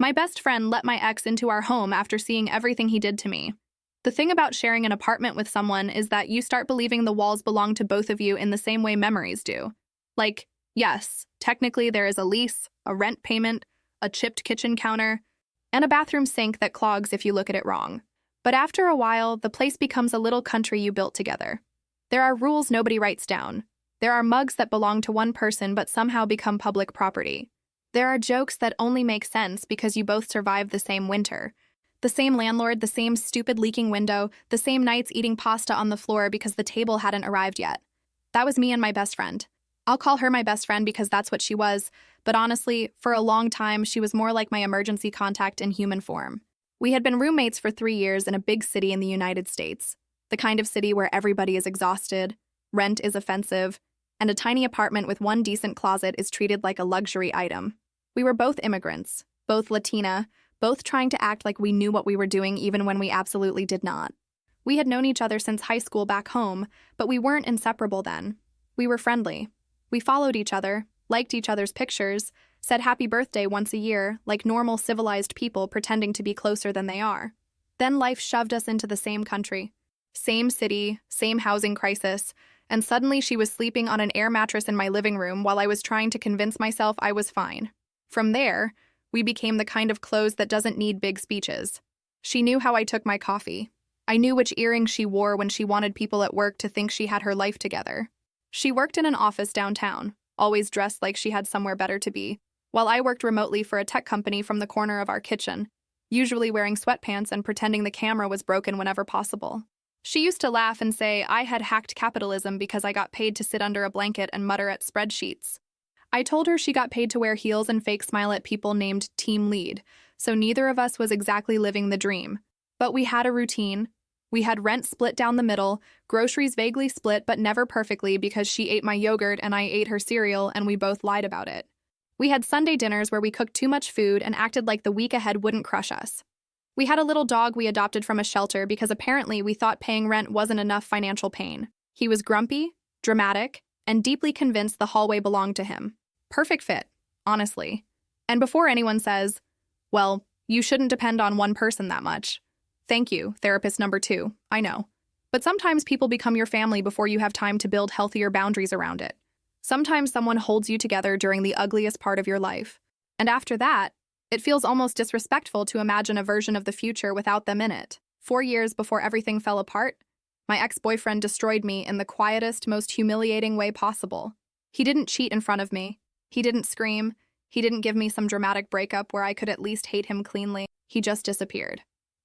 My best friend let my ex into our home after seeing everything he did to me. The thing about sharing an apartment with someone is that you start believing the walls belong to both of you in the same way memories do. Like, yes, technically there is a lease, a rent payment, a chipped kitchen counter, and a bathroom sink that clogs if you look at it wrong. But after a while, the place becomes a little country you built together. There are rules nobody writes down. There are mugs that belong to one person but somehow become public property. There are jokes that only make sense because you both survived the same winter. The same landlord, the same stupid leaking window, the same nights eating pasta on the floor because the table hadn't arrived yet. That was me and my best friend. I'll call her my best friend because that's what she was, but honestly, for a long time, she was more like my emergency contact in human form. We had been roommates for 3 years in a big city in the United States, the kind of city where everybody is exhausted, rent is offensive, and a tiny apartment with one decent closet is treated like a luxury item. We were both immigrants, both Latina, both trying to act like we knew what we were doing even when we absolutely did not. We had known each other since high school back home, but we weren't inseparable then. We were friendly. We followed each other, liked each other's pictures, said happy birthday once a year, like normal civilized people pretending to be closer than they are. Then life shoved us into the same country, same city, same housing crisis, and suddenly she was sleeping on an air mattress in my living room while I was trying to convince myself I was fine. From there, we became the kind of close that doesn't need big speeches. She knew how I took my coffee. I knew which earrings she wore when she wanted people at work to think she had her life together. She worked in an office downtown, always dressed like she had somewhere better to be, while I worked remotely for a tech company from the corner of our kitchen, usually wearing sweatpants and pretending the camera was broken whenever possible. She used to laugh and say I had hacked capitalism because I got paid to sit under a blanket and mutter at spreadsheets. I told her she got paid to wear heels and fake smile at people named Team Lead, so neither of us was exactly living the dream. But we had a routine. We had rent split down the middle, groceries vaguely split but never perfectly because she ate my yogurt and I ate her cereal and we both lied about it. We had Sunday dinners where we cooked too much food and acted like the week ahead wouldn't crush us. We had a little dog we adopted from a shelter because apparently we thought paying rent wasn't enough financial pain. He was grumpy, dramatic, and deeply convinced the hallway belonged to him. Perfect fit, honestly. And before anyone says, well, you shouldn't depend on one person that much. Thank you, therapist number 2, I know. But sometimes people become your family before you have time to build healthier boundaries around it. Sometimes someone holds you together during the ugliest part of your life. And after that, it feels almost disrespectful to imagine a version of the future without them in it. 4 years before everything fell apart, my ex-boyfriend destroyed me in the quietest, most humiliating way possible. He didn't cheat in front of me. He didn't scream. He didn't give me some dramatic breakup where I could at least hate him cleanly. He just disappeared.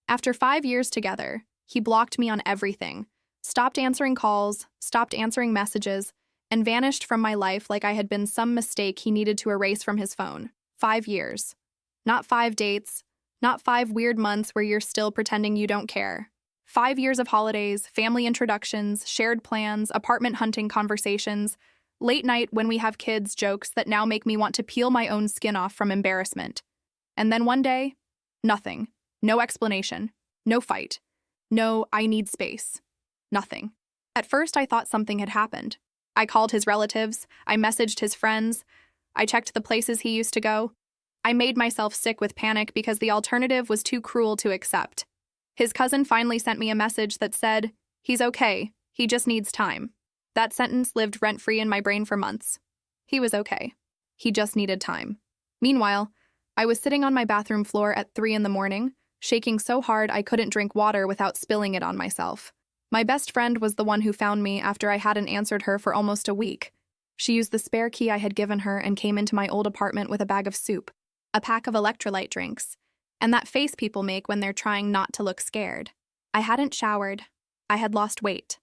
After 5 years together, he blocked me on everything, stopped answering calls, stopped answering messages, and vanished from my life like I had been some mistake he needed to erase from his phone. 5 years. Not 5 dates, not 5 weird months where you're still pretending you don't care. 5 years of holidays, family introductions, shared plans, apartment hunting conversations, late night when we have kids jokes that now make me want to peel my own skin off from embarrassment. And then one day, nothing. No explanation. No fight. No, I need space. Nothing. At first, I thought something had happened. I called his relatives. I messaged his friends. I checked the places he used to go. I made myself sick with panic because the alternative was too cruel to accept. His cousin finally sent me a message that said, "He's okay. He just needs time." That sentence lived rent-free in my brain for months. He was okay. He just needed time. Meanwhile, I was sitting on my bathroom floor at 3 in the morning, shaking so hard I couldn't drink water without spilling it on myself. My best friend was the one who found me after I hadn't answered her for almost a week. She used the spare key I had given her and came into my old apartment with a bag of soup, a pack of electrolyte drinks, and that face people make when they're trying not to look scared. I hadn't showered. I had lost weight.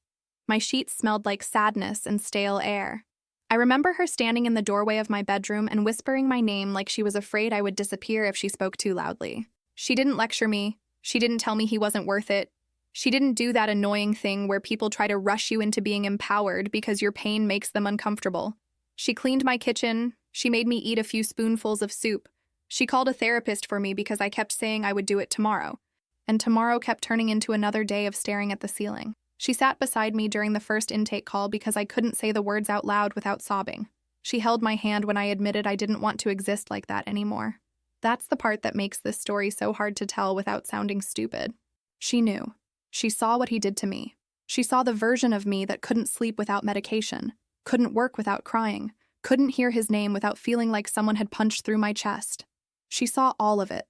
My sheets smelled like sadness and stale air. I remember her standing in the doorway of my bedroom and whispering my name like she was afraid I would disappear if she spoke too loudly. She didn't lecture me. She didn't tell me he wasn't worth it. She didn't do that annoying thing where people try to rush you into being empowered because your pain makes them uncomfortable. She cleaned my kitchen. She made me eat a few spoonfuls of soup. She called a therapist for me because I kept saying I would do it tomorrow. And tomorrow kept turning into another day of staring at the ceiling. She sat beside me during the first intake call because I couldn't say the words out loud without sobbing. She held my hand when I admitted I didn't want to exist like that anymore. That's the part that makes this story so hard to tell without sounding stupid. She knew. She saw what he did to me. She saw the version of me that couldn't sleep without medication, couldn't work without crying, couldn't hear his name without feeling like someone had punched through my chest. She saw all of it.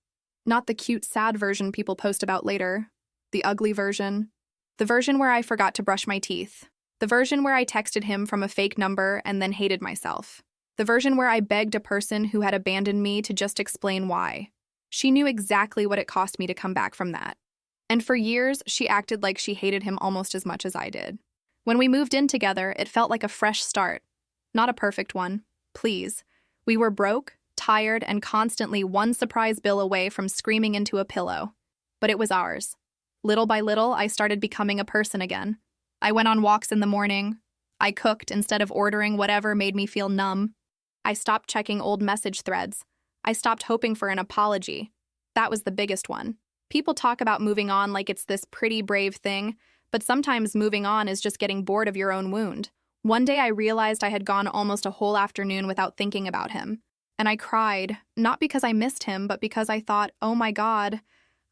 Not the cute, sad version people post about later. The ugly version. The version where I forgot to brush my teeth. The version where I texted him from a fake number and then hated myself. The version where I begged a person who had abandoned me to just explain why. She knew exactly what it cost me to come back from that. And for years, she acted like she hated him almost as much as I did. When we moved in together, it felt like a fresh start. Not a perfect one. Please. We were broke, tired, and constantly one surprise bill away from screaming into a pillow. But it was ours. Little by little, I started becoming a person again. I went on walks in the morning. I cooked instead of ordering whatever made me feel numb. I stopped checking old message threads. I stopped hoping for an apology. That was the biggest one. People talk about moving on like it's this pretty brave thing, but sometimes moving on is just getting bored of your own wound. One day I realized I had gone almost a whole afternoon without thinking about him. And I cried, not because I missed him, but because I thought, oh my God,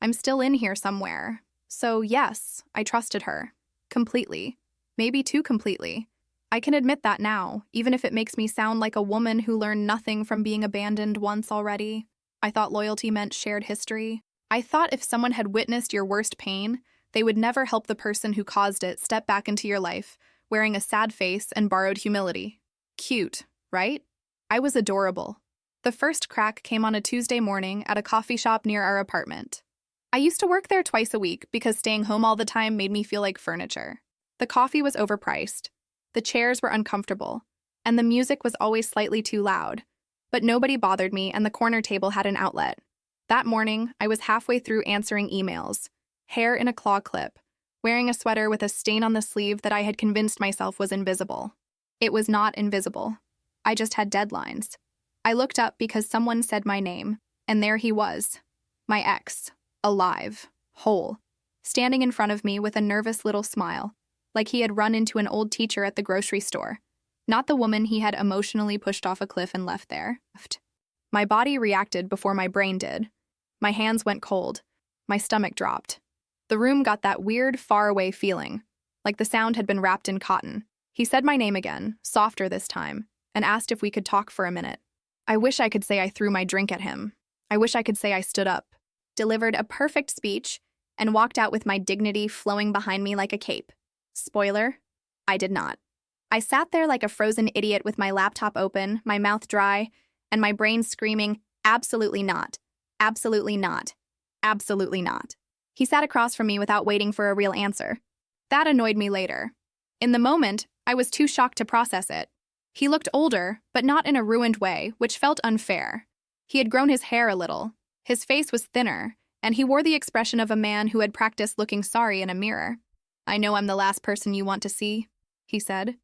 I'm still in here somewhere. So yes, I trusted her. Completely. Maybe too completely. I can admit that now, even if it makes me sound like a woman who learned nothing from being abandoned once already. I thought loyalty meant shared history. I thought if someone had witnessed your worst pain, they would never help the person who caused it step back into your life, wearing a sad face and borrowed humility. Cute, right? I was adorable. The first crack came on a Tuesday morning at a coffee shop near our apartment. I used to work there twice a week because staying home all the time made me feel like furniture. The coffee was overpriced. The chairs were uncomfortable. And the music was always slightly too loud. But nobody bothered me, and the corner table had an outlet. That morning, I was halfway through answering emails, hair in a claw clip, wearing a sweater with a stain on the sleeve that I had convinced myself was invisible. It was not invisible. I just had deadlines. I looked up because someone said my name, and there he was, my ex, alive, whole, standing in front of me with a nervous little smile, like he had run into an old teacher at the grocery store, not the woman he had emotionally pushed off a cliff and left there. My body reacted before my brain did. My hands went cold. My stomach dropped. The room got that weird, faraway feeling, like the sound had been wrapped in cotton. He said my name again, softer this time, and asked if we could talk for a minute. I wish I could say I threw my drink at him. I wish I could say I stood up, delivered a perfect speech, and walked out with my dignity flowing behind me like a cape. Spoiler, I did not. I sat there like a frozen idiot with my laptop open, my mouth dry, and my brain screaming, absolutely not, absolutely not, absolutely not. He sat across from me without waiting for a real answer. That annoyed me later. In the moment, I was too shocked to process it. He looked older, but not in a ruined way, which felt unfair. He had grown his hair a little. His face was thinner, and he wore the expression of a man who had practiced looking sorry in a mirror. I know I'm the last person you want to see, he said.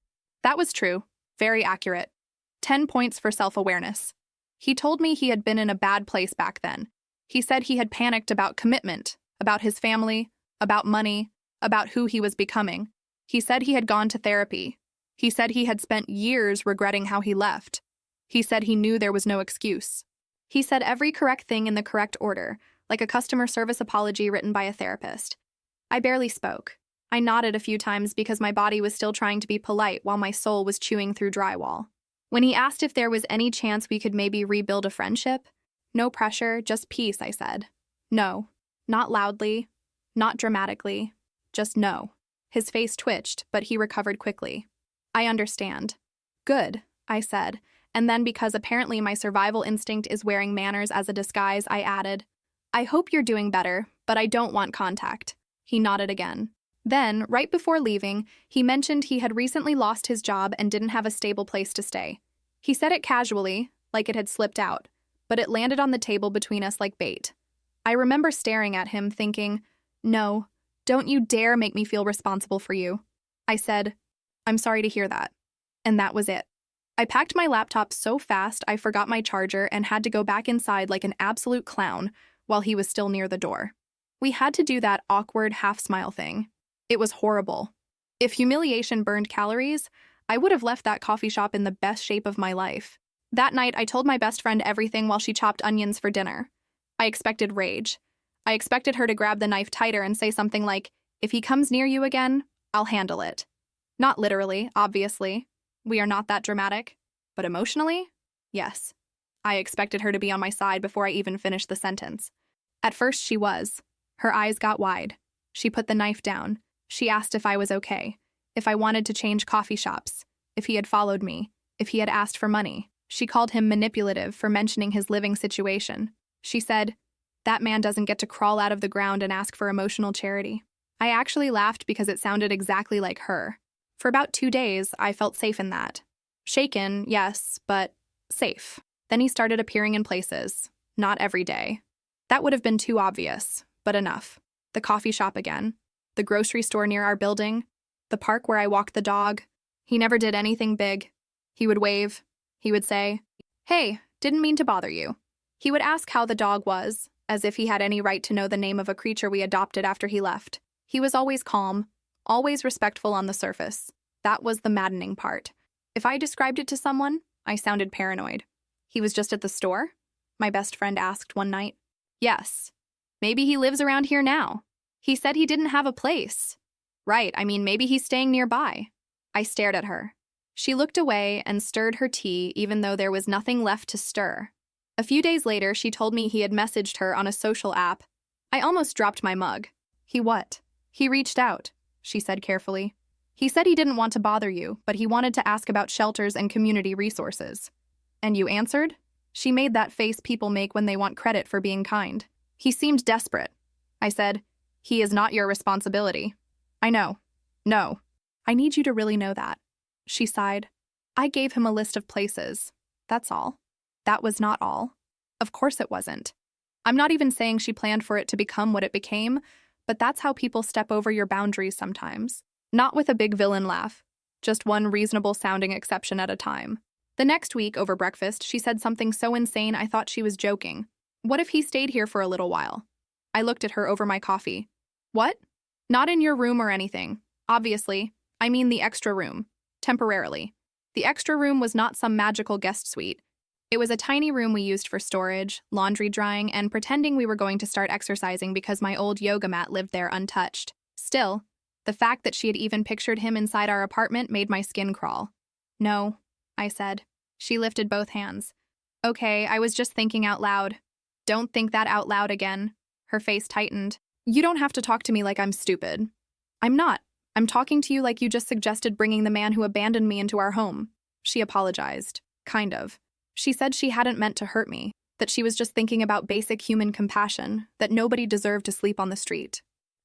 That was true. Very accurate. 10 points for self-awareness. He told me he had been in a bad place back then. He said he had panicked about commitment, about his family, about money, about who he was becoming. He said he had gone to therapy. He said he had spent years regretting how he left. He said he knew there was no excuse. He said every correct thing in the correct order, like a customer service apology written by a therapist. I barely spoke. I nodded a few times because my body was still trying to be polite while my soul was chewing through drywall. When he asked if there was any chance we could maybe rebuild a friendship, no pressure, just peace, I said. No. Not loudly, not dramatically, just no. His face twitched, but he recovered quickly. I understand. Good, I said, and then because apparently my survival instinct is wearing manners as a disguise, I added, I hope you're doing better, but I don't want contact. He nodded again. Then, right before leaving, he mentioned he had recently lost his job and didn't have a stable place to stay. He said it casually, like it had slipped out, but it landed on the table between us like bait. I remember staring at him thinking, no, don't you dare make me feel responsible for you. I said, I'm sorry to hear that. And that was it. I packed my laptop so fast I forgot my charger and had to go back inside like an absolute clown while he was still near the door. We had to do that awkward half-smile thing. It was horrible. If humiliation burned calories, I would have left that coffee shop in the best shape of my life. That night, I told my best friend everything while she chopped onions for dinner. I expected rage. I expected her to grab the knife tighter and say something like, "If he comes near you again, I'll handle it." Not literally, obviously. We are not that dramatic. But emotionally? Yes. I expected her to be on my side before I even finished the sentence. At first, she was. Her eyes got wide. She put the knife down. She asked if I was okay, if I wanted to change coffee shops, if he had followed me, if he had asked for money. She called him manipulative for mentioning his living situation. She said, "That man doesn't get to crawl out of the ground and ask for emotional charity." I actually laughed because it sounded exactly like her. For about 2 days, I felt safe in that. Shaken, yes, but safe. Then he started appearing in places. Not every day. That would have been too obvious, but enough. The coffee shop again. The grocery store near our building. The park where I walked the dog. He never did anything big. He would wave. He would say, "Hey, didn't mean to bother you." He would ask how the dog was, as if he had any right to know the name of a creature we adopted after he left. He was always calm, always respectful on the surface. That was the maddening part. If I described it to someone, I sounded paranoid. "He was just at the store?" my best friend asked one night. "Yes. Maybe he lives around here now. He said he didn't have a place." "Right, I mean, maybe he's staying nearby." I stared at her. She looked away and stirred her tea even though there was nothing left to stir. A few days later, she told me he had messaged her on a social app. I almost dropped my mug. "He what?" "He reached out," she said carefully. "He said he didn't want to bother you, but he wanted to ask about shelters and community resources." "And you answered?" She made that face people make when they want credit for being kind. "He seemed desperate." I said, "He is not your responsibility." "I know. No. I need you to really know that." She sighed. "I gave him a list of places. That's all." That was not all. Of course it wasn't. I'm not even saying she planned for it to become what it became, but that's how people step over your boundaries sometimes. Not with a big villain laugh, just one reasonable-sounding exception at a time. The next week, over breakfast, she said something so insane I thought she was joking. "What if he stayed here for a little while?" I looked at her over my coffee. "What?" "Not in your room or anything. Obviously. I mean the extra room. Temporarily. The extra room was not some magical guest suite. It was a tiny room we used for storage, laundry drying, and pretending we were going to start exercising because my old yoga mat lived there untouched. Still, the fact that she had even pictured him inside our apartment made my skin crawl. "No," I said. She lifted both hands. "Okay, I was just thinking out loud." "Don't think that out loud again." Her face tightened. "You don't have to talk to me like I'm stupid." "I'm not. I'm talking to you like you just suggested bringing the man who abandoned me into our home." She apologized. Kind of. She said she hadn't meant to hurt me, that she was just thinking about basic human compassion, that nobody deserved to sleep on the street.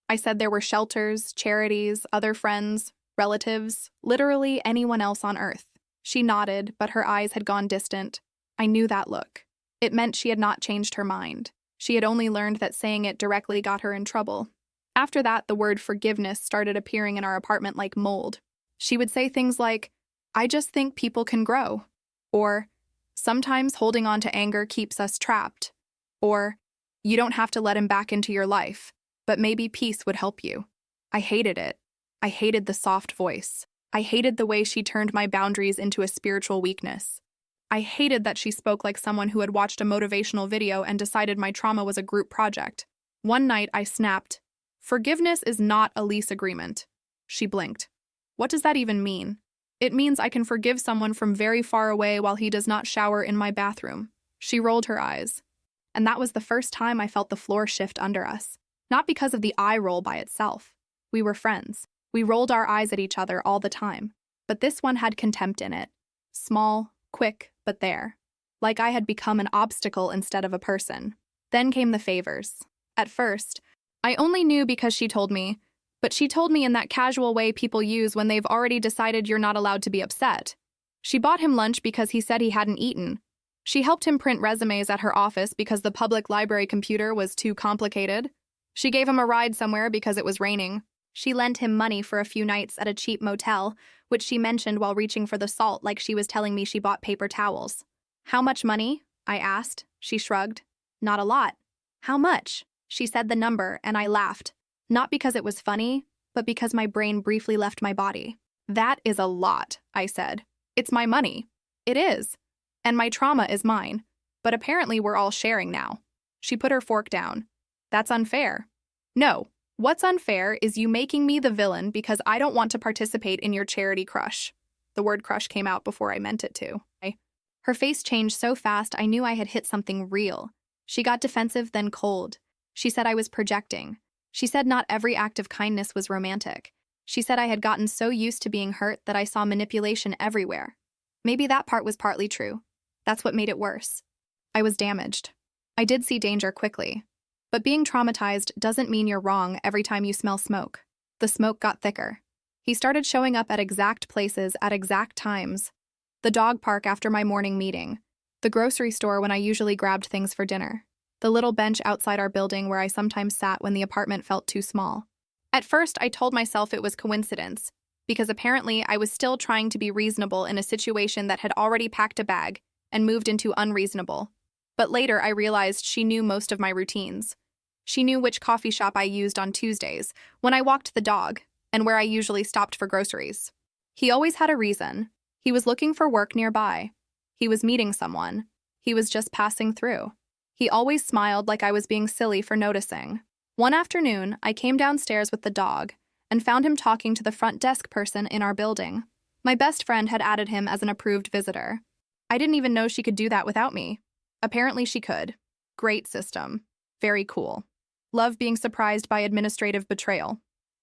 I said there were shelters, charities, other friends, relatives, literally anyone else on Earth. She nodded, but her eyes had gone distant. I knew that look. It meant she had not changed her mind. She had only learned that saying it directly got her in trouble. After that, the word forgiveness started appearing in our apartment like mold. She would say things like, "I just think people can grow," or "Sometimes holding on to anger keeps us trapped," or "You don't have to let him back into your life, but maybe peace would help you." I hated it. I hated the soft voice. I hated the way she turned my boundaries into a spiritual weakness. I hated that she spoke like someone who had watched a motivational video and decided my trauma was a group project. One night, I snapped, "Forgiveness is not a lease agreement." She blinked. "What does that even mean?" "It means I can forgive someone from very far away while he does not shower in my bathroom." She rolled her eyes. And that was the first time I felt the floor shift under us. Not because of the eye roll by itself. We were friends. We rolled our eyes at each other all the time. But this one had contempt in it. Small, quick, but there. Like I had become an obstacle instead of a person. Then came the favors. At first, I only knew because she told me, but she told me in that casual way people use when they've already decided you're not allowed to be upset. She bought him lunch because he said he hadn't eaten. She helped him print resumes at her office because the public library computer was too complicated. She gave him a ride somewhere because it was raining. She lent him money for a few nights at a cheap motel, which she mentioned while reaching for the salt like she was telling me she bought paper towels. "How much money?" I asked. She shrugged. "Not a lot." "How much?" She said the number, and I laughed. Not because it was funny, but because my brain briefly left my body. "That is a lot," I said. "It's my money." "It is." And my trauma is mine. But apparently we're all sharing now. She put her fork down. That's unfair. No. What's unfair is you making me the villain because I don't want to participate in your charity crush. The word crush came out before I meant it to. Her face changed so fast I knew I had hit something real. She got defensive, then cold. She said I was projecting. She said not every act of kindness was romantic. She said I had gotten so used to being hurt that I saw manipulation everywhere. Maybe that part was partly true. That's what made it worse. I was damaged. I did see danger quickly. But being traumatized doesn't mean you're wrong every time you smell smoke. The smoke got thicker. He started showing up at exact places at exact times. The dog park after my morning meeting. The grocery store when I usually grabbed things for dinner. The little bench outside our building where I sometimes sat when the apartment felt too small. At first, I told myself it was coincidence, because apparently I was still trying to be reasonable in a situation that had already packed a bag and moved into unreasonable. But later, I realized she knew most of my routines. She knew which coffee shop I used on Tuesdays, when I walked the dog, and where I usually stopped for groceries. He always had a reason. He was looking for work nearby. He was meeting someone. He was just passing through. He always smiled like I was being silly for noticing. One afternoon, I came downstairs with the dog and found him talking to the front desk person in our building. My best friend had added him as an approved visitor. I didn't even know she could do that without me. Apparently she could. Great system. Very cool. Love being surprised by administrative betrayal.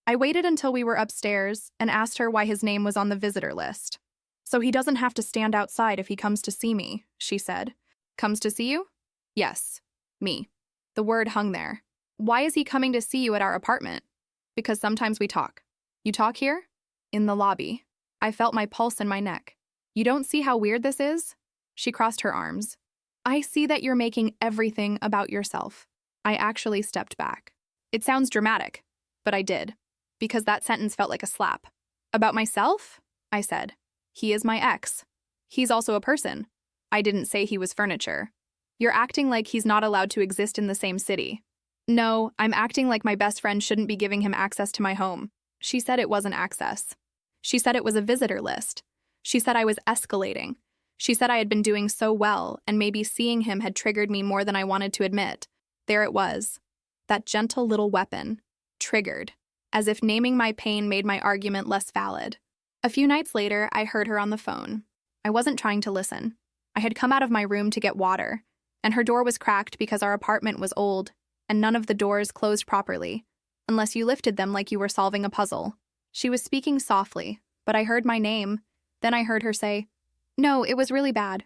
I waited until we were upstairs and asked her why his name was on the visitor list. So he doesn't have to stand outside if he comes to see me, she said. Comes to see you? Yes. Me. The word hung there. Why is he coming to see you at our apartment? Because sometimes we talk. You talk here? In the lobby. I felt my pulse in my neck. You don't see how weird this is? She crossed her arms. I see that you're making everything about yourself. I actually stepped back. It sounds dramatic, but I did. Because that sentence felt like a slap. About myself? I said. He is my ex. He's also a person. I didn't say he was furniture. You're acting like he's not allowed to exist in the same city. No, I'm acting like my best friend shouldn't be giving him access to my home. She said it wasn't access. She said it was a visitor list. She said I was escalating. She said I had been doing so well, and maybe seeing him had triggered me more than I wanted to admit. There it was. That gentle little weapon. Triggered. As if naming my pain made my argument less valid. A few nights later, I heard her on the phone. I wasn't trying to listen. I had come out of my room to get water, and her door was cracked because our apartment was old, and none of the doors closed properly, unless you lifted them like you were solving a puzzle. She was speaking softly, but I heard my name. Then I heard her say, "No, it was really bad.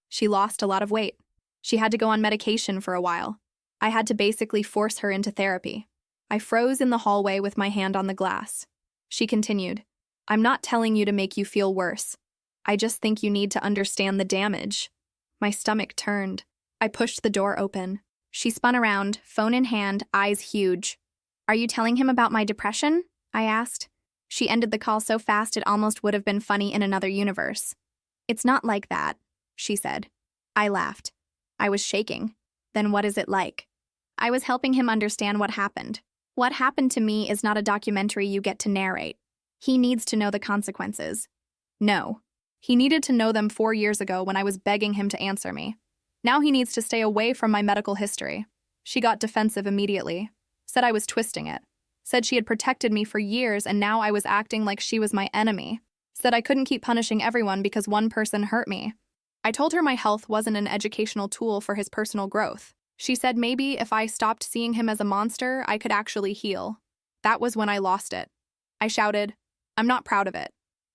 She lost a lot of weight. She had to go on medication for a while. I had to basically force her into therapy." I froze in the hallway with my hand on the glass. She continued, "I'm not telling you to make you feel worse. I just think you need to understand the damage." My stomach turned. I pushed the door open. She spun around, phone in hand, eyes huge. "Are you telling him about my depression?" I asked. She ended the call so fast it almost would have been funny in another universe. "It's not like that," she said. I laughed. I was shaking. "Then what is it like?" I was helping him understand what happened. What happened to me is not a documentary you get to narrate. He needs to know the consequences. No. He needed to know them 4 years ago when I was begging him to answer me. Now he needs to stay away from my medical history. She got defensive immediately. Said I was twisting it. Said she had protected me for years and now I was acting like she was my enemy. Said I couldn't keep punishing everyone because one person hurt me. I told her my health wasn't an educational tool for his personal growth. She said maybe if I stopped seeing him as a monster, I could actually heal. That was when I lost it. I shouted, "I'm not proud of it."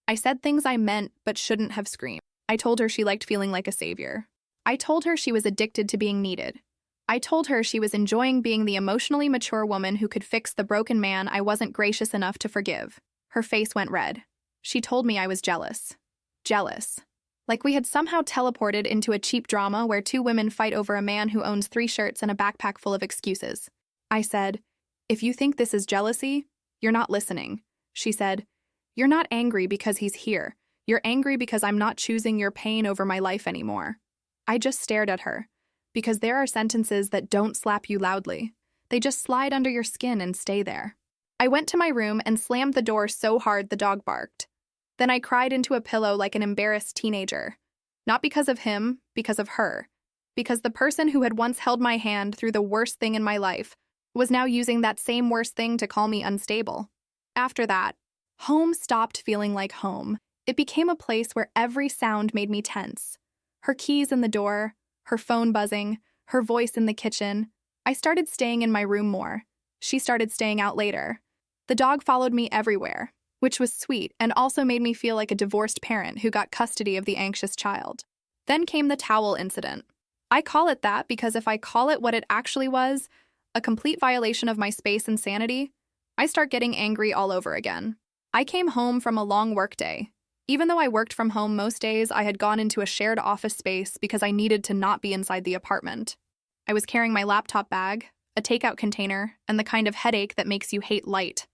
I said things I meant but shouldn't have screamed. I told her she liked feeling like a savior. I told her she was addicted to being needed. I told her she was enjoying being the emotionally mature woman who could fix the broken man I wasn't gracious enough to forgive. Her face went red. She told me I was jealous. Jealous. Like we had somehow teleported into a cheap drama where 2 women fight over a man who owns 3 shirts and a backpack full of excuses. I said, "If you think this is jealousy, you're not listening." She said, "You're not angry because he's here. You're angry because I'm not choosing your pain over my life anymore." I just stared at her, because there are sentences that don't slap you loudly. They just slide under your skin and stay there. I went to my room and slammed the door so hard the dog barked. Then I cried into a pillow like an embarrassed teenager. Not because of him, because of her. Because the person who had once held my hand through the worst thing in my life was now using that same worst thing to call me unstable. After that, home stopped feeling like home. It became a place where every sound made me tense. Her keys in the door, her phone buzzing, her voice in the kitchen. I started staying in my room more. She started staying out later. The dog followed me everywhere, which was sweet and also made me feel like a divorced parent who got custody of the anxious child. Then came the towel incident. I call it that because if I call it what it actually was, a complete violation of my space and sanity, I start getting angry all over again. I came home from a long workday. Even though I worked from home most days, I had gone into a shared office space because I needed to not be inside the apartment. I was carrying my laptop bag, a takeout container, and the kind of headache that makes you hate light.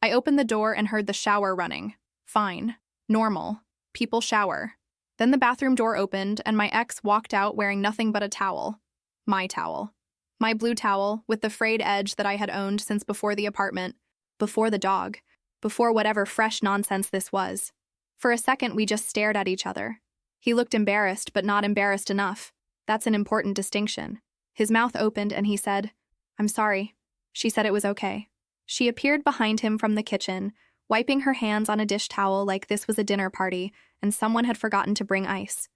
I opened the door and heard the shower running. Fine. Normal. People shower. Then the bathroom door opened and my ex walked out wearing nothing but a towel. My towel. My blue towel with the frayed edge that I had owned since before the apartment, before the dog, before whatever fresh nonsense this was. For a second, we just stared at each other. He looked embarrassed, but not embarrassed enough. That's an important distinction. His mouth opened and he said, "I'm sorry." She said it was okay. She appeared behind him from the kitchen, wiping her hands on a dish towel like this was a dinner party and someone had forgotten to bring ice.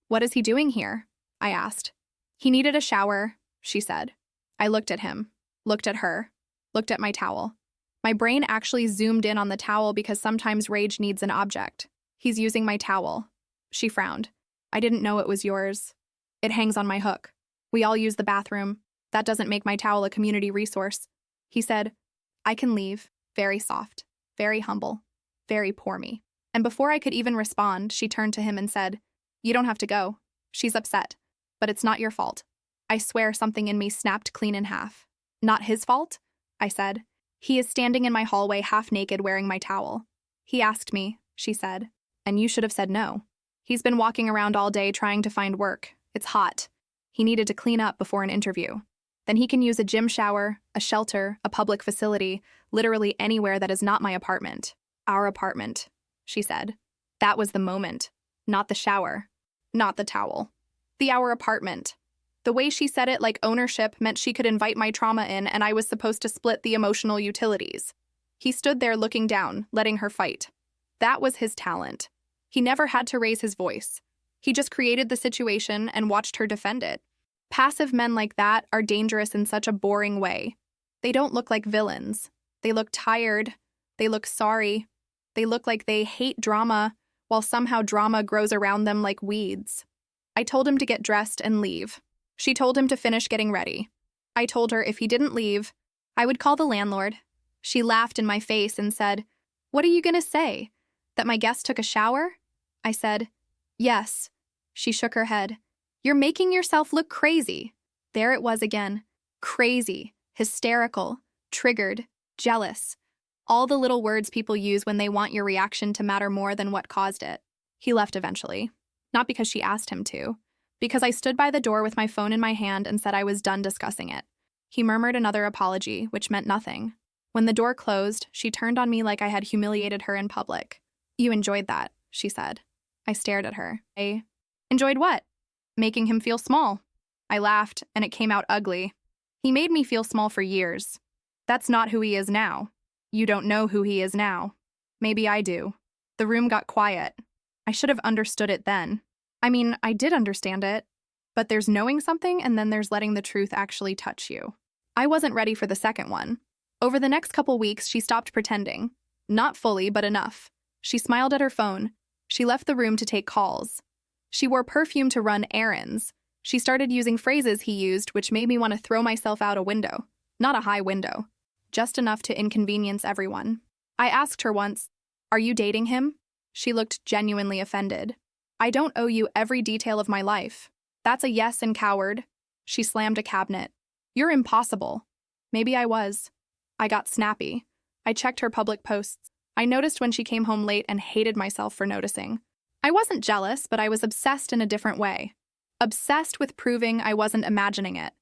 "What is he doing here?" I asked. "He needed a shower," she said. I looked at him, looked at her, looked at my towel. My brain actually zoomed in on the towel because sometimes rage needs an object. "He's using my towel." She frowned. "I didn't know it was yours. It hangs on my hook. We all use the bathroom. That doesn't make my towel a community resource." He said, "I can leave." Very soft, very humble, very poor me. And before I could even respond, she turned to him and said, "You don't have to go. She's upset. But it's not your fault." I swear something in me snapped clean in half. "Not his fault?" I said. "He is standing in my hallway half naked wearing my towel. He asked me," she said, "and you should have said no. He's been walking around all day trying to find work. It's hot. He needed to clean up before an interview. Then he can use a gym shower, a shelter, a public facility, literally anywhere that is not my apartment." "Our apartment," she said. That was the moment. Not the shower. Not the towel. Our apartment. The way she said it like ownership meant she could invite my trauma in and I was supposed to split the emotional utilities. He stood there looking down, letting her fight. That was his talent. He never had to raise his voice. He just created the situation and watched her defend it. Passive men like that are dangerous in such a boring way. They don't look like villains. They look tired. They look sorry. They look like they hate drama, while somehow drama grows around them like weeds. I told him to get dressed and leave. She told him to finish getting ready. I told her if he didn't leave, I would call the landlord. She laughed in my face and said, "What are you going to say? That my guest took a shower?" I said, "Yes." She shook her head. "You're making yourself look crazy." There it was again. Crazy, hysterical, triggered, jealous. All the little words people use when they want your reaction to matter more than what caused it. He left eventually. Not because she asked him to. Because I stood by the door with my phone in my hand and said I was done discussing it. He murmured another apology, which meant nothing. When the door closed, she turned on me like I had humiliated her in public. "You enjoyed that," she said. I stared at her. "I enjoyed what?" "Making him feel small." I laughed, and it came out ugly. "He made me feel small for years. That's not who he is now. You don't know who he is now." "Maybe I do." The room got quiet. I should have understood it then. I mean, I did understand it. But there's knowing something, and then there's letting the truth actually touch you. I wasn't ready for the second one. Over the next couple weeks, she stopped pretending. Not fully, but enough. She smiled at her phone. She left the room to take calls. She wore perfume to run errands. She started using phrases he used, which made me want to throw myself out a window. Not a high window. Just enough to inconvenience everyone. I asked her once, "Are you dating him?" She looked genuinely offended. "I don't owe you every detail of my life." "That's a yes and coward." She slammed a cabinet. "You're impossible." Maybe I was. I got snappy. I checked her public posts. I noticed when she came home late and hated myself for noticing. I wasn't jealous, but I was obsessed in a different way. Obsessed with proving I wasn't imagining it.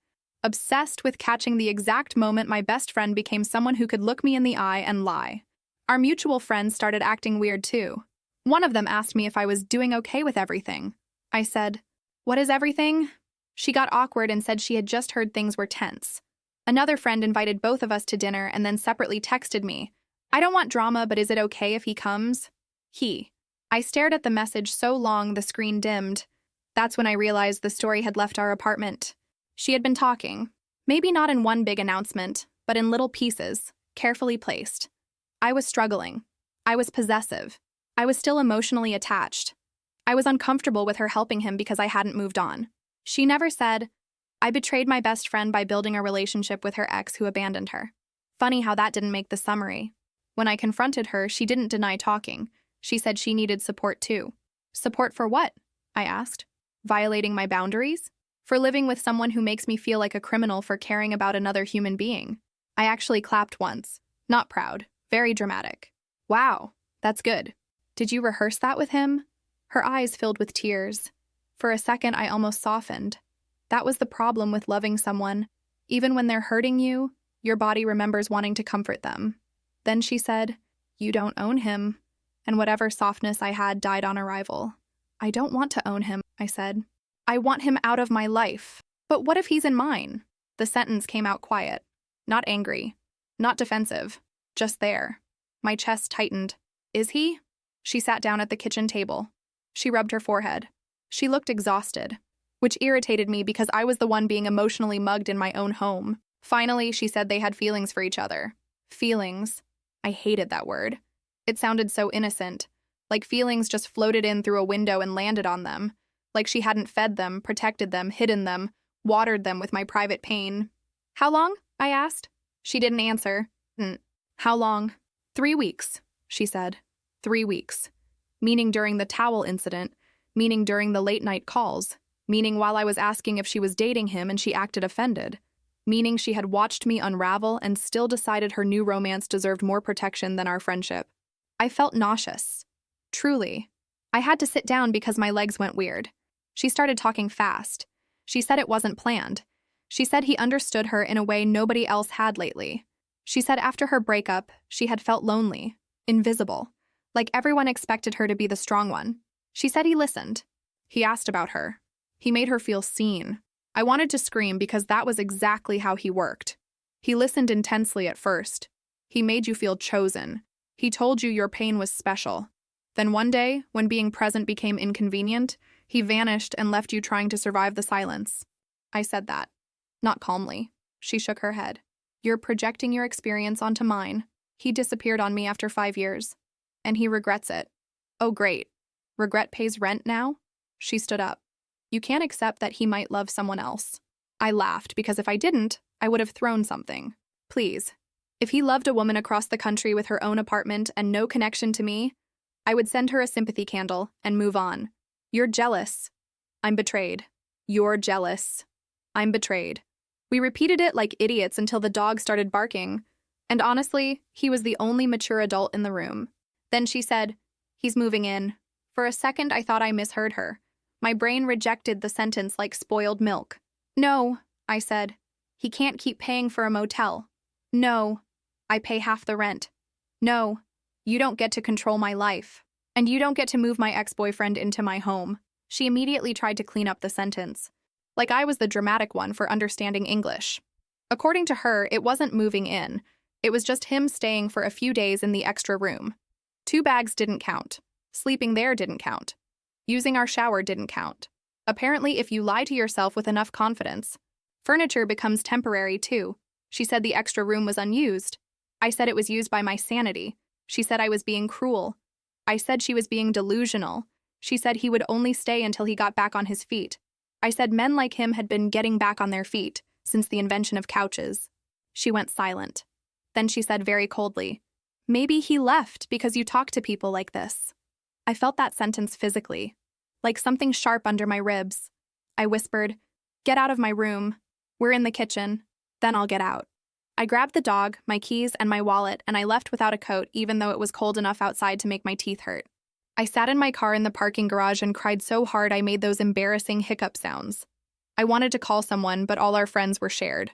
Obsessed with catching the exact moment my best friend became someone who could look me in the eye and lie. Our mutual friends started acting weird too. One of them asked me if I was doing okay with everything. I said. What is everything? She got awkward and said she had just heard things were tense. Another friend invited both of us to dinner and then separately texted me. I don't want drama, but is it okay if he comes? He. I stared at the message so long the screen dimmed. That's when I realized the story had left our apartment. She had been talking. Maybe not in one big announcement, but in little pieces, carefully placed. I was struggling. I was possessive. I was still emotionally attached. I was uncomfortable with her helping him because I hadn't moved on. She never said, I betrayed my best friend by building a relationship with her ex who abandoned her. Funny how that didn't make the summary. When I confronted her, she didn't deny talking. She said she needed support too. Support for what? I asked. Violating my boundaries? For living with someone who makes me feel like a criminal for caring about another human being. I actually clapped once. Not proud. Very dramatic. Wow, that's good. Did you rehearse that with him? Her eyes filled with tears. For a second, I almost softened. That was the problem with loving someone. Even when they're hurting you, your body remembers wanting to comfort them. Then she said, You don't own him. And whatever softness I had died on arrival. I don't want to own him, I said. I want him out of my life. But what if he's in mine? The sentence came out quiet. Not angry. Not defensive. Just there. My chest tightened. Is he? She sat down at the kitchen table. She rubbed her forehead. She looked exhausted, which irritated me because I was the one being emotionally mugged in my own home. Finally, she said they had feelings for each other. Feelings. I hated that word. It sounded so innocent, like feelings just floated in through a window and landed on them, like she hadn't fed them, protected them, hidden them, watered them with my private pain. How long? I asked. She didn't answer. How long? 3 weeks, she said. 3 weeks. Meaning during the towel incident, meaning during the late-night calls, meaning while I was asking if she was dating him and she acted offended, meaning she had watched me unravel and still decided her new romance deserved more protection than our friendship. I felt nauseous. Truly. I had to sit down because my legs went weird. She started talking fast. She said it wasn't planned. She said he understood her in a way nobody else had lately. She said after her breakup, she had felt lonely, invisible, like everyone expected her to be the strong one. She said he listened. He asked about her. He made her feel seen. I wanted to scream because that was exactly how he worked. He listened intensely at first. He made you feel chosen. He told you your pain was special. Then one day, when being present became inconvenient, he vanished and left you trying to survive the silence. I said that. Not calmly. She shook her head. You're projecting your experience onto mine. He disappeared on me after 5 years. And he regrets it. Oh, great. Regret pays rent now? She stood up. You can't accept that he might love someone else. I laughed because if I didn't, I would have thrown something. Please. If he loved a woman across the country with her own apartment and no connection to me, I would send her a sympathy candle and move on. You're jealous. I'm betrayed. You're jealous. I'm betrayed. We repeated it like idiots until the dog started barking. And honestly, he was the only mature adult in the room. Then she said, He's moving in. For a second, I thought I misheard her. My brain rejected the sentence like spoiled milk. No, I said. He can't keep paying for a motel. No, I pay half the rent. No, you don't get to control my life. And you don't get to move my ex-boyfriend into my home. She immediately tried to clean up the sentence. Like I was the dramatic one for understanding English. According to her, it wasn't moving in. It was just him staying for a few days in the extra room. 2 bags didn't count. Sleeping there didn't count. Using our shower didn't count. Apparently, if you lie to yourself with enough confidence, furniture becomes temporary too. She said the extra room was unused. I said it was used by my sanity. She said I was being cruel. I said she was being delusional. She said he would only stay until he got back on his feet. I said men like him had been getting back on their feet since the invention of couches. She went silent. Then she said very coldly, Maybe he left because you talk to people like this. I felt that sentence physically, like something sharp under my ribs. I whispered, Get out of my room. We're in the kitchen. Then I'll get out. I grabbed the dog, my keys, and my wallet, and I left without a coat even though it was cold enough outside to make my teeth hurt. I sat in my car in the parking garage and cried so hard I made those embarrassing hiccup sounds. I wanted to call someone, but all our friends were shared.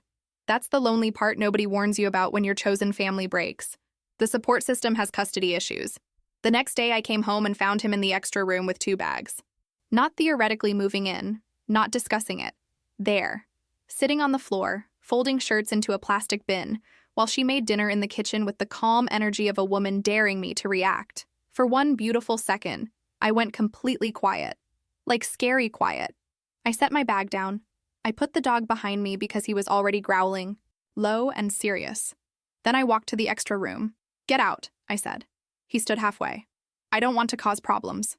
That's the lonely part nobody warns you about when your chosen family breaks. The support system has custody issues. The next day I came home and found him in the extra room with 2 bags. Not theoretically moving in, not discussing it. There, sitting on the floor, folding shirts into a plastic bin, while she made dinner in the kitchen with the calm energy of a woman daring me to react. For one beautiful second, I went completely quiet. Like scary quiet. I set my bag down. I put the dog behind me because he was already growling, low and serious. Then I walked to the extra room. "Get out," I said. He stood halfway. "I don't want to cause problems."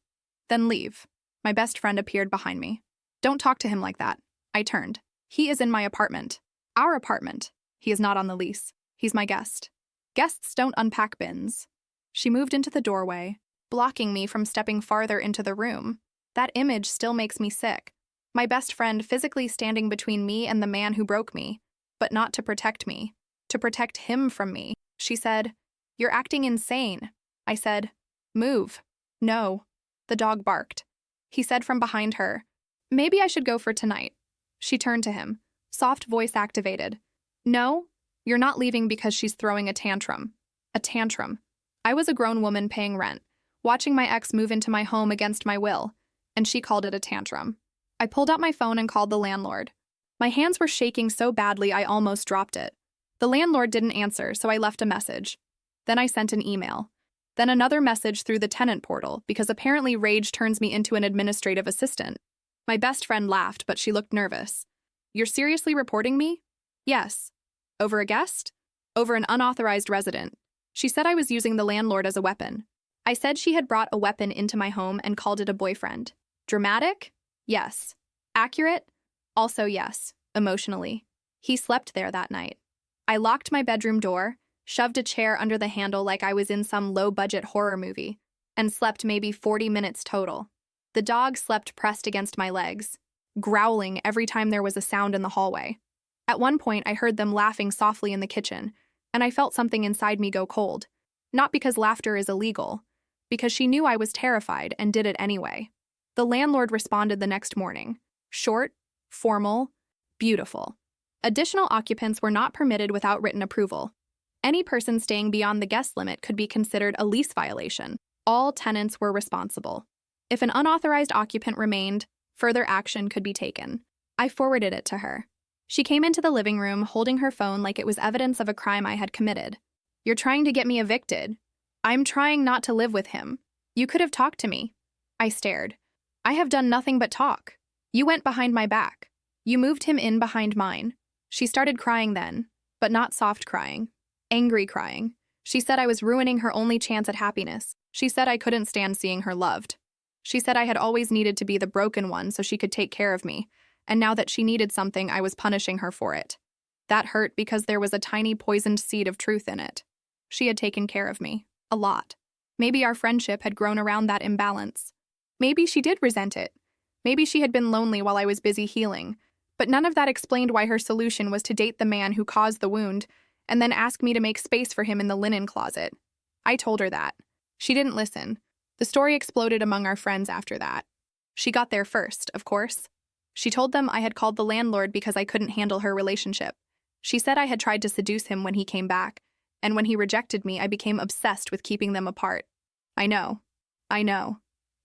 "Then leave." My best friend appeared behind me. "Don't talk to him like that." I turned. "He is in my apartment. Our apartment. He is not on the lease. He's my guest. Guests don't unpack bins." She moved into the doorway, blocking me from stepping farther into the room. That image still makes me sick. My best friend physically standing between me and the man who broke me, but not to protect me, to protect him from me. She said, "You're acting insane." I said, "Move." "No." The dog barked. He said from behind her, "Maybe I should go for tonight." She turned to him, soft voice activated. "No, you're not leaving because she's throwing a tantrum." A tantrum. I was a grown woman paying rent, watching my ex move into my home against my will, and she called it a tantrum. I pulled out my phone and called the landlord. My hands were shaking so badly I almost dropped it. The landlord didn't answer, so I left a message. Then I sent an email. Then another message through the tenant portal, because apparently rage turns me into an administrative assistant. My best friend laughed, but she looked nervous. "You're seriously reporting me?" "Yes." "Over a guest?" "Over an unauthorized resident." She said I was using the landlord as a weapon. I said she had brought a weapon into my home and called it a boyfriend. Dramatic? Yes. Accurate? Also yes, emotionally. He slept there that night. I locked my bedroom door, shoved a chair under the handle like I was in some low-budget horror movie, and slept maybe 40 minutes total. The dog slept pressed against my legs, growling every time there was a sound in the hallway. At one point, I heard them laughing softly in the kitchen, and I felt something inside me go cold. Not because laughter is illegal, because she knew I was terrified and did it anyway. The landlord responded the next morning. Short, formal, beautiful. Additional occupants were not permitted without written approval. Any person staying beyond the guest limit could be considered a lease violation. All tenants were responsible. If an unauthorized occupant remained, further action could be taken. I forwarded it to her. She came into the living room holding her phone like it was evidence of a crime I had committed. "You're trying to get me evicted." "I'm trying not to live with him. You could have talked to me." I stared. "I have done nothing but talk. You went behind my back. You moved him in behind mine." She started crying then, but not soft crying. Angry crying. She said I was ruining her only chance at happiness. She said I couldn't stand seeing her loved. She said I had always needed to be the broken one so she could take care of me, and now that she needed something, I was punishing her for it. That hurt because there was a tiny poisoned seed of truth in it. She had taken care of me. A lot. Maybe our friendship had grown around that imbalance. Maybe she did resent it. Maybe she had been lonely while I was busy healing. But none of that explained why her solution was to date the man who caused the wound and then ask me to make space for him in the linen closet. I told her that. She didn't listen. The story exploded among our friends after that. She got there first, of course. She told them I had called the landlord because I couldn't handle her relationship. She said I had tried to seduce him when he came back, and when he rejected me, I became obsessed with keeping them apart. I know.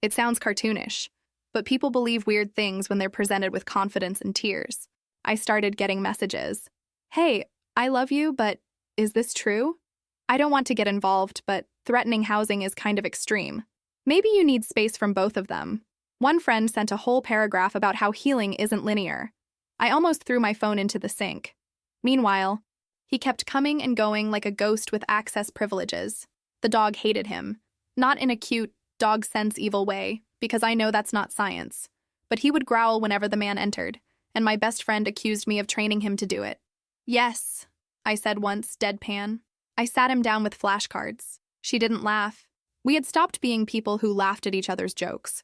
It sounds cartoonish, but people believe weird things when they're presented with confidence and tears. I started getting messages. "Hey, I love you, but is this true? I don't want to get involved, but threatening housing is kind of extreme. Maybe you need space from both of them." One friend sent a whole paragraph about how healing isn't linear. I almost threw my phone into the sink. Meanwhile, he kept coming and going like a ghost with access privileges. The dog hated him. Not in a cute, dog sense evil way, because I know that's not science. But he would growl whenever the man entered, and my best friend accused me of training him to do it. "Yes," I said once, deadpan. I sat him down with flashcards. She didn't laugh. We had stopped being people who laughed at each other's jokes.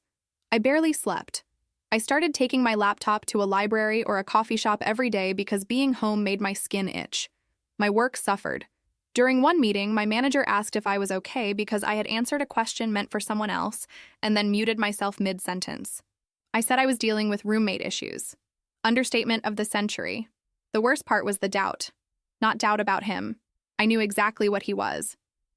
I barely slept. I started taking my laptop to a library or a coffee shop every day because being home made my skin itch. My work suffered. During one meeting, my manager asked if I was okay because I had answered a question meant for someone else and then muted myself mid-sentence. I said I was dealing with roommate issues. Understatement of the century. The worst part was the doubt. Not doubt about him. I knew exactly what he was.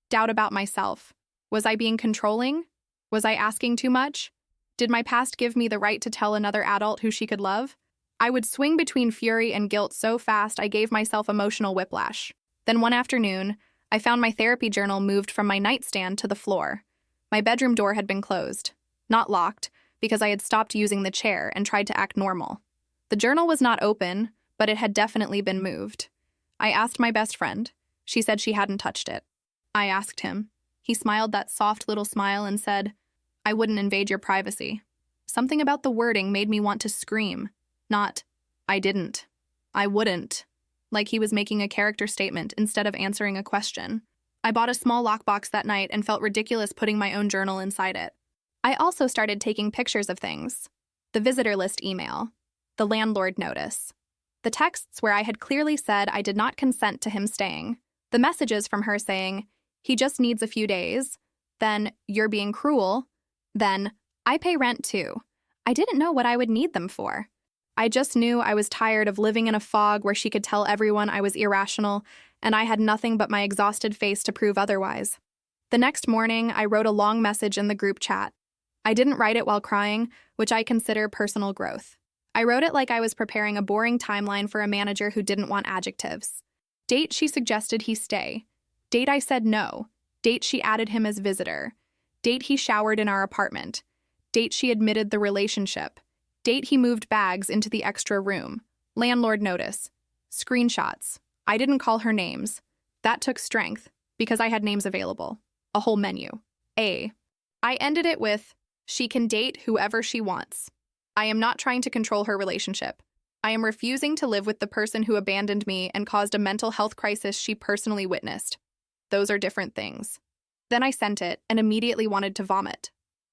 Doubt about myself. Was I being controlling? Was I asking too much? Did my past give me the right to tell another adult who she could love? I would swing between fury and guilt so fast I gave myself emotional whiplash. Then one afternoon, I found my therapy journal moved from my nightstand to the floor. My bedroom door had been closed, not locked, because I had stopped using the chair and tried to act normal. The journal was not open, but it had definitely been moved. I asked my best friend. She said she hadn't touched it. I asked him. He smiled that soft little smile and said, "I wouldn't invade your privacy." Something about the wording made me want to scream. Not, "I didn't. I wouldn't." Like he was making a character statement instead of answering a question. I bought a small lockbox that night and felt ridiculous putting my own journal inside it. I also started taking pictures of things. The visitor list email. The landlord notice. The texts where I had clearly said I did not consent to him staying. The messages from her saying, "He just needs a few days." Then, "You're being cruel." Then, "I pay rent too." I didn't know what I would need them for. I just knew I was tired of living in a fog where she could tell everyone I was irrational, and I had nothing but my exhausted face to prove otherwise. The next morning, I wrote a long message in the group chat. I didn't write it while crying, which I consider personal growth. I wrote it like I was preparing a boring timeline for a manager who didn't want adjectives. Date she suggested he stay. Date I said no. Date she added him as visitor. Date he showered in our apartment. Date she admitted the relationship. Date he moved bags into the extra room. Landlord notice. Screenshots. I didn't call her names. That took strength, because I had names available. A whole menu. I ended it with, "She can date whoever she wants. I am not trying to control her relationship. I am refusing to live with the person who abandoned me and caused a mental health crisis she personally witnessed. Those are different things." Then I sent it and immediately wanted to vomit.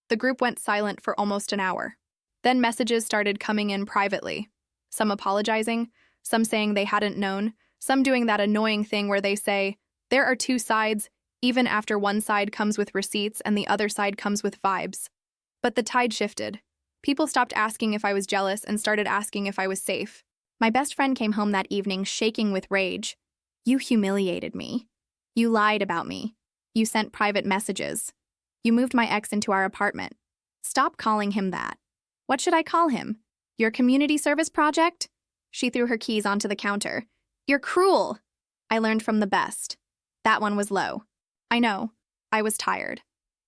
The group went silent for almost an hour. Then messages started coming in privately. Some apologizing, some saying they hadn't known, some doing that annoying thing where they say, "There are two sides, even after one side comes with receipts and the other side comes with vibes." But the tide shifted. People stopped asking if I was jealous and started asking if I was safe. My best friend came home that evening shaking with rage. "You humiliated me. You lied about me. You sent private messages. You moved my ex into our apartment. Stop calling him that. What should I call him? Your community service project?" She threw her keys onto the counter. "You're cruel." I learned from the best. That one was low. I know. I was tired.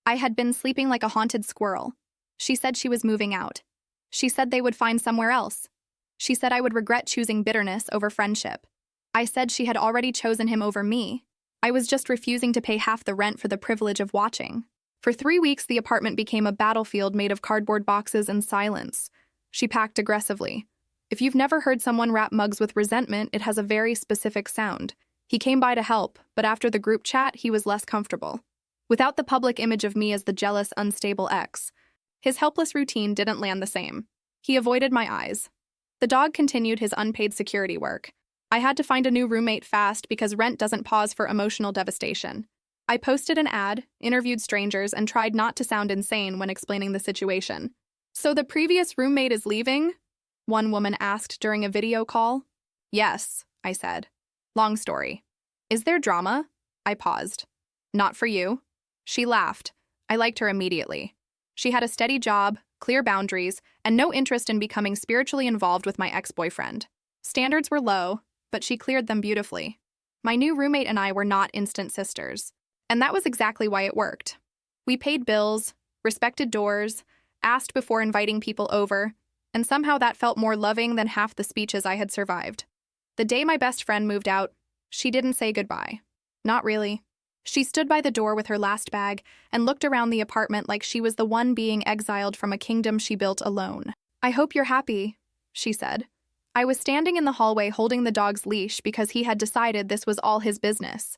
I had been sleeping like a haunted squirrel. She said she was moving out. She said they would find somewhere else. She said I would regret choosing bitterness over friendship. I said she had already chosen him over me. I was just refusing to pay half the rent for the privilege of watching. For 3 weeks, the apartment became a battlefield made of cardboard boxes and silence. She packed aggressively. If you've never heard someone wrap mugs with resentment, it has a very specific sound. He came by to help, but after the group chat, he was less comfortable. Without the public image of me as the jealous, unstable ex, his helpless routine didn't land the same. He avoided my eyes. The dog continued his unpaid security work. I had to find a new roommate fast because rent doesn't pause for emotional devastation. I posted an ad, interviewed strangers, and tried not to sound insane when explaining the situation. "So the previous roommate is leaving?" one woman asked during a video call. "Yes," I said. "Long story." "Is there drama?" I paused. "Not for you." She laughed. I liked her immediately. She had a steady job, clear boundaries, and no interest in becoming spiritually involved with my ex-boyfriend. Standards were low, but she cleared them beautifully. My new roommate and I were not instant sisters, and that was exactly why it worked. We paid bills, respected doors, asked before inviting people over, and somehow that felt more loving than half the speeches I had survived. The day my best friend moved out, she didn't say goodbye. Not really. She stood by the door with her last bag and looked around the apartment like she was the one being exiled from a kingdom she built alone. "I hope you're happy," she said. I was standing in the hallway holding the dog's leash because he had decided this was all his business.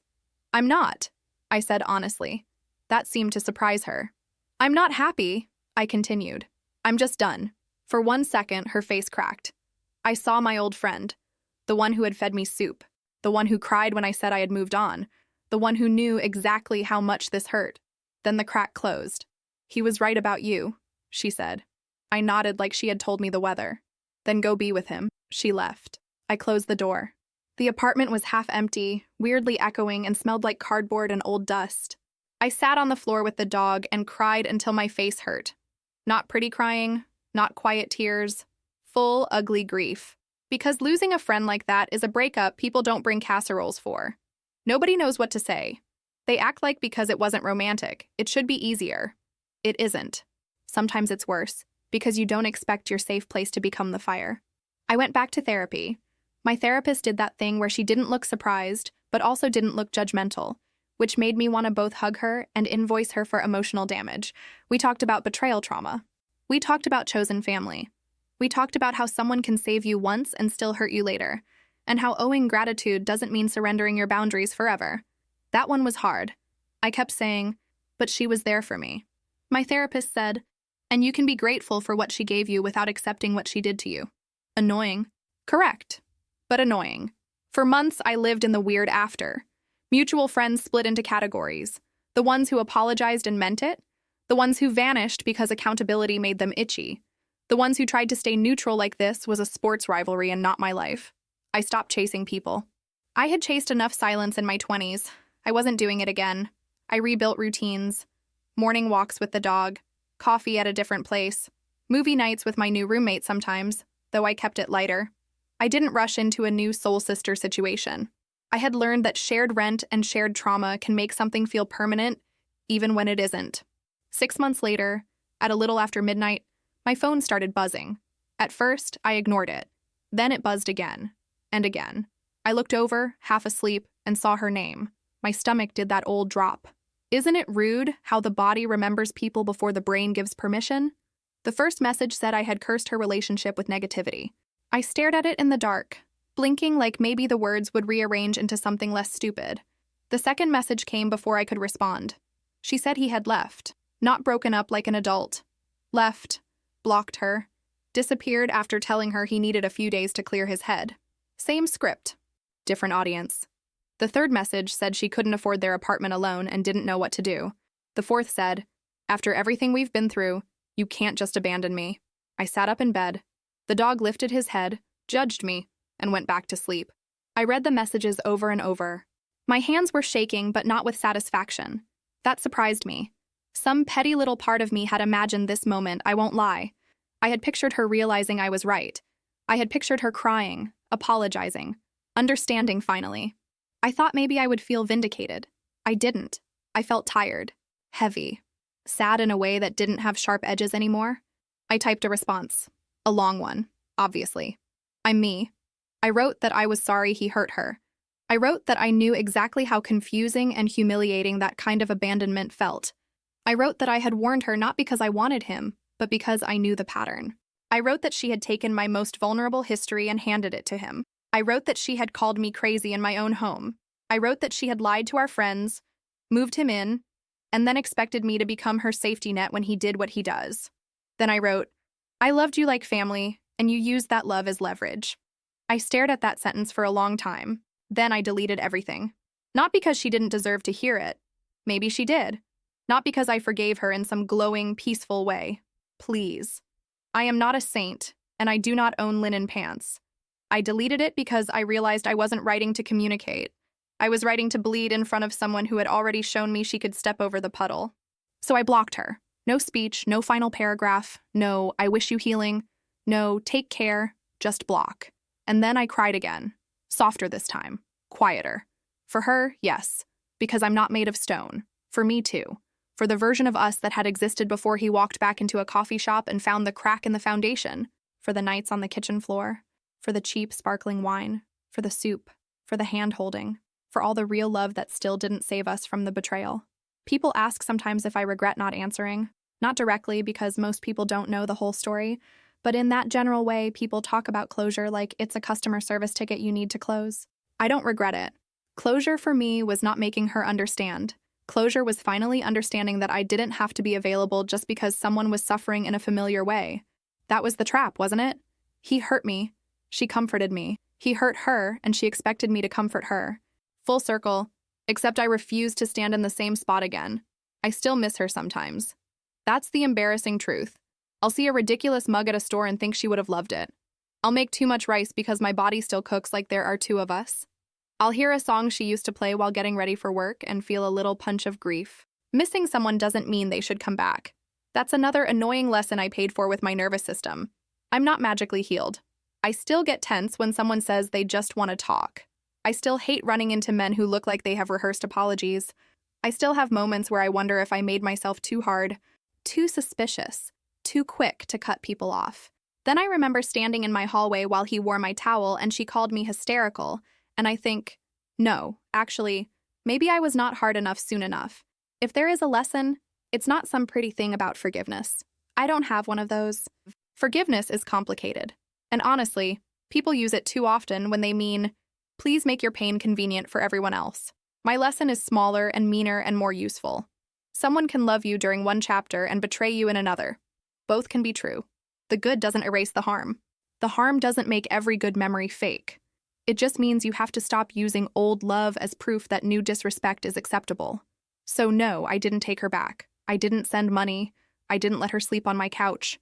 "I'm not," I said honestly. That seemed to surprise her. "I'm not happy," I continued. "I'm just done." For 1 second, her face cracked. I saw my old friend, the one who had fed me soup, the one who cried when I said I had moved on, the one who knew exactly how much this hurt. Then the crack closed. "He was right about you," she said. I nodded like she had told me the weather. "Then go be with him." She left. I closed the door. The apartment was half empty, weirdly echoing, and smelled like cardboard and old dust. I sat on the floor with the dog and cried until my face hurt. Not pretty crying, not quiet tears, full ugly grief. Because losing a friend like that is a breakup people don't bring casseroles for. Nobody knows what to say. They act like because it wasn't romantic, it should be easier. It isn't. Sometimes it's worse, because you don't expect your safe place to become the fire. I went back to therapy. My therapist did that thing where she didn't look surprised, but also didn't look judgmental, which made me want to both hug her and invoice her for emotional damage. We talked about betrayal trauma. We talked about chosen family. We talked about how someone can save you once and still hurt you later, and how owing gratitude doesn't mean surrendering your boundaries forever. That one was hard. I kept saying, but she was there for me. My therapist said, and you can be grateful for what she gave you without accepting what she did to you. Annoying. Correct. But annoying. For months, I lived in the weird after. Mutual friends split into categories. The ones who apologized and meant it. The ones who vanished because accountability made them itchy. The ones who tried to stay neutral like this was a sports rivalry and not my life. I stopped chasing people. I had chased enough silence in my 20s. I wasn't doing it again. I rebuilt routines. Morning walks with the dog. Coffee at a different place. Movie nights with my new roommate sometimes, though I kept it lighter. I didn't rush into a new soul sister situation. I had learned that shared rent and shared trauma can make something feel permanent, even when it isn't. 6 months later, at a little after midnight, my phone started buzzing. At first, I ignored it. Then it buzzed again, and again. I looked over, half asleep, and saw her name. My stomach did that old drop. Isn't it rude how the body remembers people before the brain gives permission? The first message said I had cursed her relationship with negativity. I stared at it in the dark, blinking like maybe the words would rearrange into something less stupid. The second message came before I could respond. She said he had left, not broken up like an adult. Left, blocked her, disappeared after telling her he needed a few days to clear his head. Same script, different audience. The third message said she couldn't afford their apartment alone and didn't know what to do. The fourth said, after everything we've been through, you can't just abandon me. I sat up in bed. The dog lifted his head, judged me, and went back to sleep. I read the messages over and over. My hands were shaking, but not with satisfaction. That surprised me. Some petty little part of me had imagined this moment, I won't lie. I had pictured her realizing I was right. I had pictured her crying, apologizing, understanding finally. I thought maybe I would feel vindicated. I didn't. I felt tired, heavy, sad in a way that didn't have sharp edges anymore. I typed a response. A long one, obviously. I'm me. I wrote that I was sorry he hurt her. I wrote that I knew exactly how confusing and humiliating that kind of abandonment felt. I wrote that I had warned her not because I wanted him, but because I knew the pattern. I wrote that she had taken my most vulnerable history and handed it to him. I wrote that she had called me crazy in my own home. I wrote that she had lied to our friends, moved him in, and then expected me to become her safety net when he did what he does. Then I wrote, I loved you like family, and you used that love as leverage. I stared at that sentence for a long time. Then I deleted everything. Not because she didn't deserve to hear it. Maybe she did. Not because I forgave her in some glowing, peaceful way. Please. I am not a saint, and I do not own linen pants. I deleted it because I realized I wasn't writing to communicate. I was writing to bleed in front of someone who had already shown me she could step over the puddle. So I blocked her. No speech, no final paragraph, no, I wish you healing, no, take care, just block. And then I cried again. Softer this time. Quieter. For her, yes, because I'm not made of stone. For me, too. For the version of us that had existed before he walked back into a coffee shop and found the crack in the foundation. For the nights on the kitchen floor. For the cheap, sparkling wine. For the soup. For the hand-holding. For all the real love that still didn't save us from the betrayal. People ask sometimes if I regret not answering. Not directly, because most people don't know the whole story, but in that general way, people talk about closure like it's a customer service ticket you need to close. I don't regret it. Closure for me was not making her understand. Closure was finally understanding that I didn't have to be available just because someone was suffering in a familiar way. That was the trap, wasn't it? He hurt me. She comforted me. He hurt her, and she expected me to comfort her. Full circle, except I refused to stand in the same spot again. I still miss her sometimes. That's the embarrassing truth. I'll see a ridiculous mug at a store and think she would have loved it. I'll make too much rice because my body still cooks like there are two of us. I'll hear a song she used to play while getting ready for work and feel a little punch of grief. Missing someone doesn't mean they should come back. That's another annoying lesson I paid for with my nervous system. I'm not magically healed. I still get tense when someone says they just want to talk. I still hate running into men who look like they have rehearsed apologies. I still have moments where I wonder if I made myself too hard, too suspicious, too quick to cut people off. Then I remember standing in my hallway while he wore my towel and she called me hysterical, and I think, no, actually, maybe I was not hard enough soon enough. If there is a lesson, it's not some pretty thing about forgiveness. I don't have one of those. Forgiveness is complicated. And honestly, people use it too often when they mean, please make your pain convenient for everyone else. My lesson is smaller and meaner and more useful. Someone can love you during one chapter and betray you in another. Both can be true. The good doesn't erase the harm. The harm doesn't make every good memory fake. It just means you have to stop using old love as proof that new disrespect is acceptable. So no, I didn't take her back. I didn't send money. I didn't let her sleep on my couch.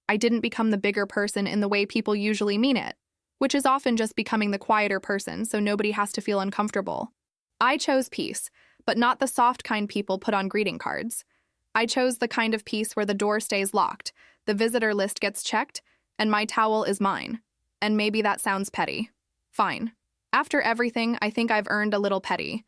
I didn't become the bigger person in the way people usually mean it, which is often just becoming the quieter person so nobody has to feel uncomfortable. I chose peace, but not the soft kind people put on greeting cards. I chose the kind of peace where the door stays locked, the visitor list gets checked, and my towel is mine. And maybe that sounds petty. Fine. After everything, I think I've earned a little petty.